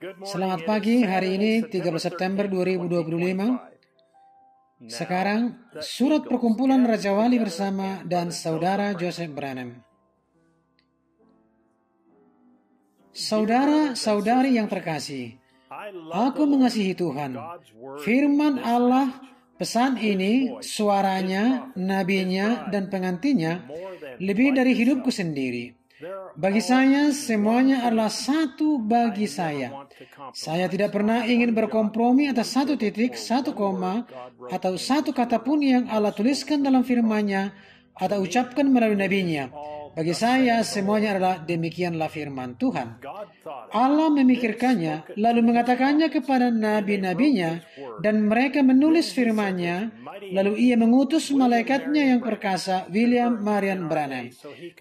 Selamat pagi, hari ini 13 September 2025. Sekarang, surat perkumpulan Raja Wali bersama dan Saudara Joseph Branham. Saudara-saudari yang terkasih, aku mengasihi Tuhan. Firman Allah, pesan ini, suaranya, nabinya, dan pengantinnya lebih dari hidupku sendiri. Bagi saya, semuanya adalah satu bagi saya. Saya tidak pernah ingin berkompromi atas satu titik, satu koma, atau satu kata pun yang Allah tuliskan dalam firman-Nya atau ucapkan melalui nabinya. Bagi saya, semuanya adalah demikianlah firman Tuhan. Allah memikirkannya, lalu mengatakannya kepada nabi-nabinya, dan mereka menulis firman-Nya, lalu Ia mengutus malaikatnya yang perkasa, William Marion Branham,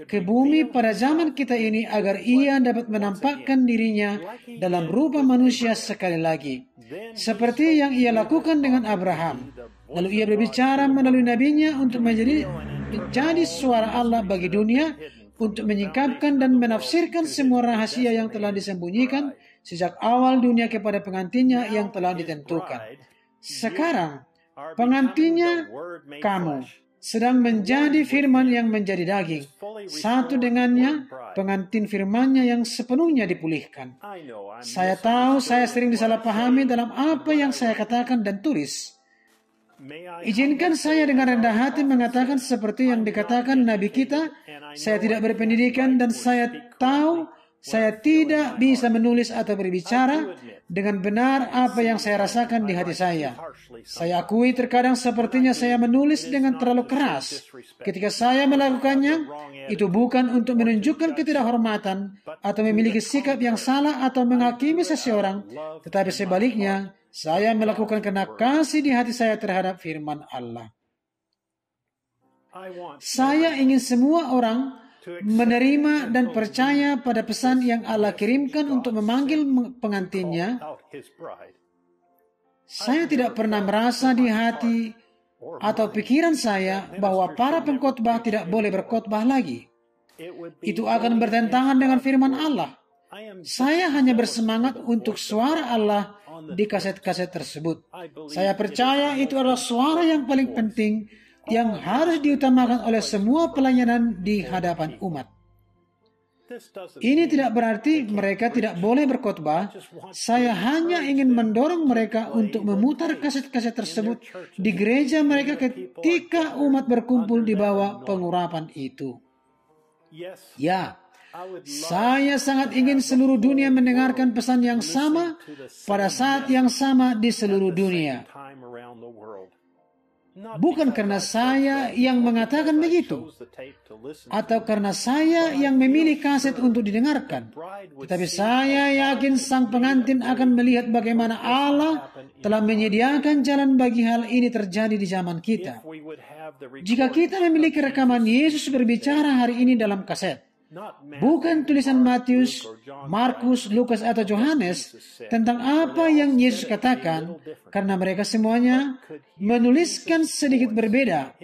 ke bumi pada zaman kita ini agar Ia dapat menampakkan dirinya dalam rupa manusia sekali lagi, seperti yang Ia lakukan dengan Abraham. Lalu Ia berbicara melalui nabinya untuk menjadi suara Allah bagi dunia, untuk menyingkapkan dan menafsirkan semua rahasia yang telah disembunyikan sejak awal dunia kepada pengantinnya yang telah ditentukan. Sekarang, pengantinnya, kamu, sedang menjadi firman yang menjadi daging. Satu dengannya, pengantin firmannya yang sepenuhnya dipulihkan. Saya tahu saya sering disalahpahami dalam apa yang saya katakan dan tulis. Izinkan saya dengan rendah hati mengatakan seperti yang dikatakan Nabi kita, saya tidak berpendidikan dan saya tahu saya tidak bisa menulis atau berbicara dengan benar apa yang saya rasakan di hati saya. Saya akui terkadang sepertinya saya menulis dengan terlalu keras. Ketika saya melakukannya, itu bukan untuk menunjukkan ketidakhormatan atau memiliki sikap yang salah atau menghakimi seseorang, tetapi sebaliknya, saya melakukan karena kasih di hati saya terhadap firman Allah. Saya ingin semua orang menerima dan percaya pada pesan yang Allah kirimkan untuk memanggil pengantinnya. Saya tidak pernah merasa di hati atau pikiran saya bahwa para pengkhotbah tidak boleh berkhotbah lagi. Itu akan bertentangan dengan firman Allah. Saya hanya bersemangat untuk suara Allah di kaset-kaset tersebut. Saya percaya itu adalah suara yang paling penting yang harus diutamakan oleh semua pelayanan di hadapan umat. Ini tidak berarti mereka tidak boleh berkhotbah. Saya hanya ingin mendorong mereka untuk memutar kaset-kaset tersebut di gereja mereka ketika umat berkumpul di bawah pengurapan itu. Ya, saya sangat ingin seluruh dunia mendengarkan pesan yang sama pada saat yang sama di seluruh dunia. Bukan karena saya yang mengatakan begitu, atau karena saya yang memilih kaset untuk didengarkan, tetapi saya yakin sang pengantin akan melihat bagaimana Allah telah menyediakan jalan bagi hal ini terjadi di zaman kita. Jika kita memiliki rekaman Yesus berbicara hari ini dalam kaset, bukan tulisan Matius, Markus, Lukas, atau Yohanes tentang apa yang Yesus katakan, karena mereka semuanya menuliskan sedikit berbeda.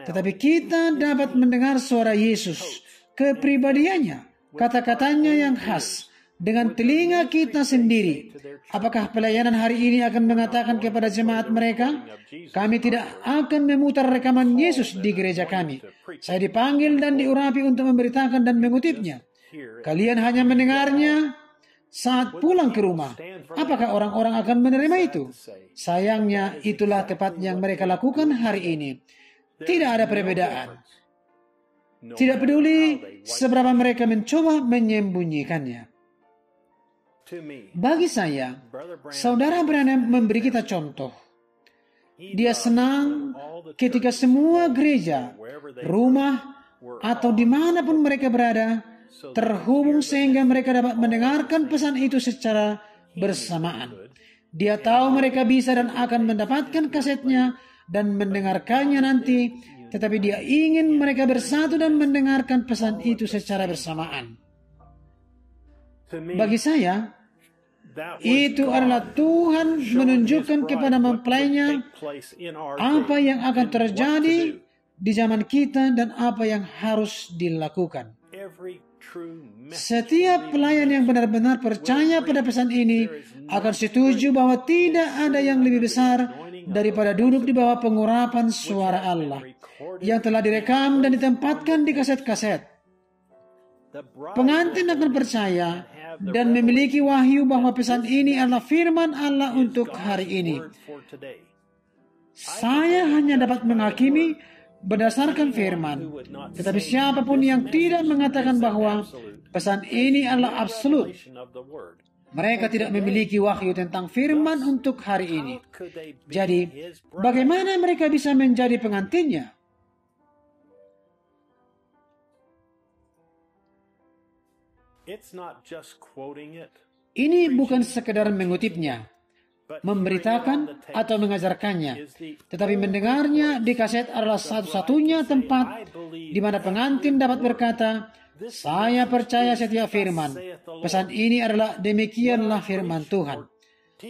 Tetapi kita dapat mendengar suara Yesus, kepribadiannya, kata-katanya yang khas, dengan telinga kita sendiri. Apakah pelayanan hari ini akan mengatakan kepada jemaat mereka, kami tidak akan memutar rekaman Yesus di gereja kami. Saya dipanggil dan diurapi untuk memberitakan dan mengutipnya. Kalian hanya mendengarnya saat pulang ke rumah. Apakah orang-orang akan menerima itu? Sayangnya, itulah tepatnya yang mereka lakukan hari ini. Tidak ada perbedaan. Tidak peduli seberapa mereka mencoba menyembunyikannya. Bagi saya, Saudara Branham memberi kita contoh. Dia senang ketika semua gereja, rumah, atau dimanapun mereka berada, terhubung sehingga mereka dapat mendengarkan pesan itu secara bersamaan. Dia tahu mereka bisa dan akan mendapatkan kasetnya dan mendengarkannya nanti, tetapi dia ingin mereka bersatu dan mendengarkan pesan itu secara bersamaan. Bagi saya, itu adalah Tuhan menunjukkan kepada mempelainya apa yang akan terjadi di zaman kita dan apa yang harus dilakukan. Setiap pelayan yang benar-benar percaya pada pesan ini akan setuju bahwa tidak ada yang lebih besar daripada duduk di bawah pengurapan suara Allah yang telah direkam dan ditempatkan di kaset-kaset. Pengantin akan percaya dan memiliki wahyu bahwa pesan ini adalah firman Allah untuk hari ini. Saya hanya dapat menghakimi berdasarkan firman. Tetapi siapapun yang tidak mengatakan bahwa pesan ini adalah absolut, mereka tidak memiliki wahyu tentang firman untuk hari ini. Jadi, bagaimana mereka bisa menjadi pengantinnya? Ini bukan sekedar mengutipnya, memberitakan atau mengajarkannya, tetapi mendengarnya di kaset adalah satu-satunya tempat di mana pengantin dapat berkata, "Saya percaya setiap firman. Pesan ini adalah demikianlah firman Tuhan.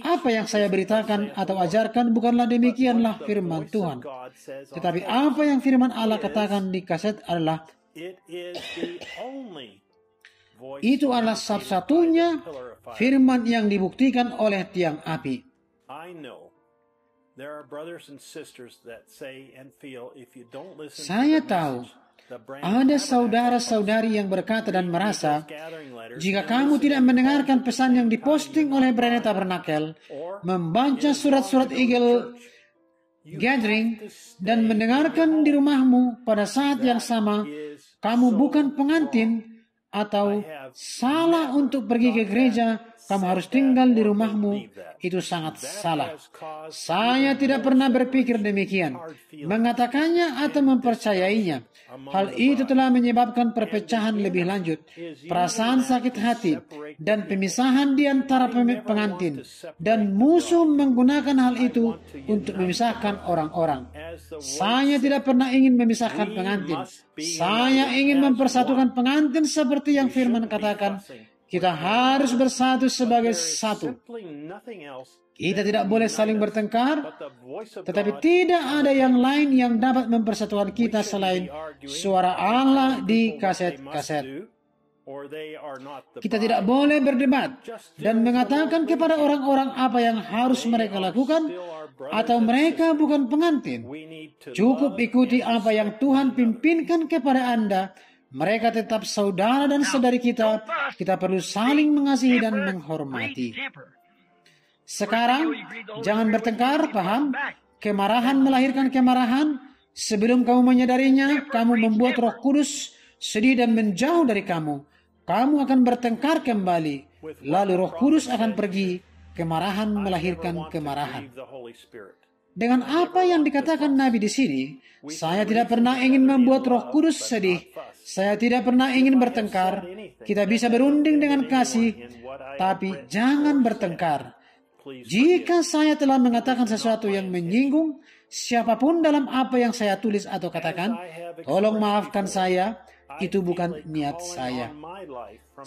Apa yang saya beritakan atau ajarkan bukanlah demikianlah firman Tuhan, tetapi apa yang firman Allah katakan di kaset adalah itu adalah satu-satunya firman yang dibuktikan oleh tiang api." Saya tahu ada saudara-saudari yang berkata dan merasa, jika kamu tidak mendengarkan pesan yang diposting oleh Branham Tabernacle, membaca surat-surat Eagle Gathering, dan mendengarkan di rumahmu pada saat yang sama, kamu bukan pengantin, atau salah untuk pergi ke gereja, kamu harus tinggal di rumahmu. Itu sangat salah. Saya tidak pernah berpikir demikian, mengatakannya atau mempercayainya. Hal itu telah menyebabkan perpecahan lebih lanjut, perasaan sakit hati, dan pemisahan di antara pengantin. Dan musuh menggunakan hal itu untuk memisahkan orang-orang. Saya tidak pernah ingin memisahkan pengantin. Saya ingin mempersatukan pengantin seperti yang firman katakan. Kita harus bersatu sebagai satu. Kita tidak boleh saling bertengkar, tetapi tidak ada yang lain yang dapat mempersatukan kita selain suara Allah di kaset-kaset. Kita tidak boleh berdebat dan mengatakan kepada orang-orang apa yang harus mereka lakukan, atau mereka bukan pengantin. Cukup ikuti apa yang Tuhan pimpinkan kepada Anda. Mereka tetap saudara dan saudari kita. Kita perlu saling mengasihi dan menghormati. Sekarang, jangan bertengkar, paham? Kemarahan melahirkan kemarahan. Sebelum kamu menyadarinya, kamu membuat Roh Kudus sedih dan menjauh dari kamu. Kamu akan bertengkar kembali. Lalu Roh Kudus akan pergi. Kemarahan melahirkan kemarahan. Dengan apa yang dikatakan Nabi di sini, saya tidak pernah ingin membuat Roh Kudus sedih. Saya tidak pernah ingin bertengkar. Kita bisa berunding dengan kasih, tapi jangan bertengkar. Jika saya telah mengatakan sesuatu yang menyinggung siapapun dalam apa yang saya tulis atau katakan, tolong maafkan saya. Itu bukan niat saya.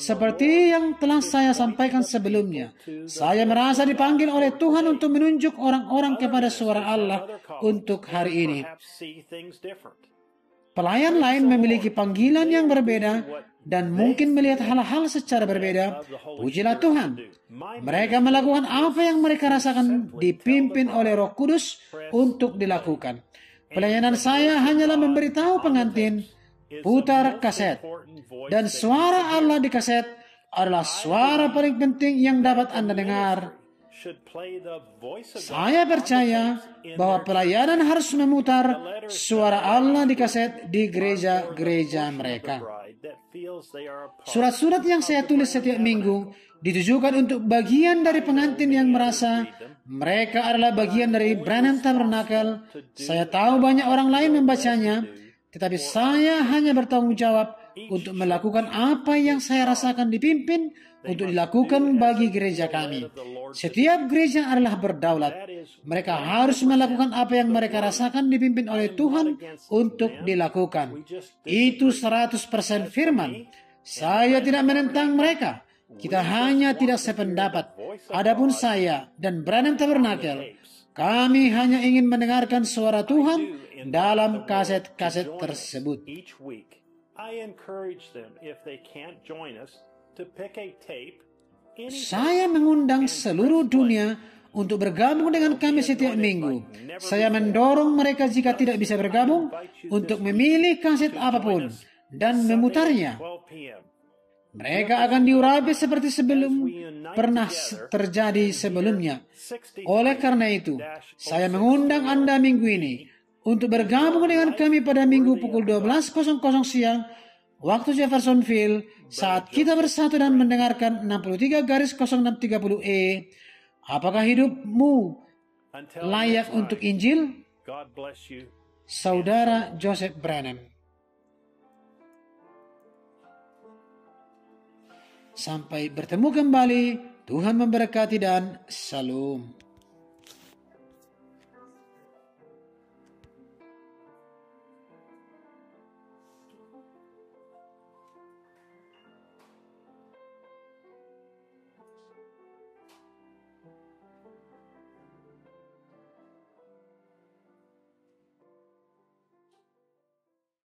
Seperti yang telah saya sampaikan sebelumnya, saya merasa dipanggil oleh Tuhan untuk menunjuk orang-orang kepada suara Allah untuk hari ini. Pelayan lain memiliki panggilan yang berbeda dan mungkin melihat hal-hal secara berbeda. Pujilah Tuhan. Mereka melakukan apa yang mereka rasakan dipimpin oleh Roh Kudus untuk dilakukan. Pelayanan saya hanyalah memberitahu pengantin, putar kaset. Dan suara Allah di kaset adalah suara paling penting yang dapat Anda dengar. Saya percaya bahwa pelayanan harus memutar suara Allah di kaset di gereja-gereja mereka. Surat-surat yang saya tulis setiap minggu ditujukan untuk bagian dari pengantin yang merasa mereka adalah bagian dari Branham Tabernacle. Saya tahu banyak orang lain membacanya, tetapi saya hanya bertanggung jawab untuk melakukan apa yang saya rasakan dipimpin untuk dilakukan bagi gereja kami. Setiap gereja adalah berdaulat. Mereka harus melakukan apa yang mereka rasakan dipimpin oleh Tuhan untuk dilakukan. Itu 100% firman. Saya tidak menentang mereka. Kita hanya tidak sependapat. Adapun saya dan Branham Tabernacle, kami hanya ingin mendengarkan suara Tuhan dalam kaset-kaset tersebut. Saya mengundang seluruh dunia untuk bergabung dengan kami setiap minggu. Saya mendorong mereka jika tidak bisa bergabung untuk memilih kaset apapun dan memutarnya. Mereka akan diurapi seperti sebelum pernah terjadi sebelumnya. Oleh karena itu, saya mengundang Anda minggu ini untuk bergabung dengan kami pada minggu pukul 12.00 siang waktu Jeffersonville saat kita bersatu dan mendengarkan 63-0630E. Apakah hidupmu layak untuk Injil? Saudara Joseph Branham. Sampai bertemu kembali, Tuhan memberkati dan salam.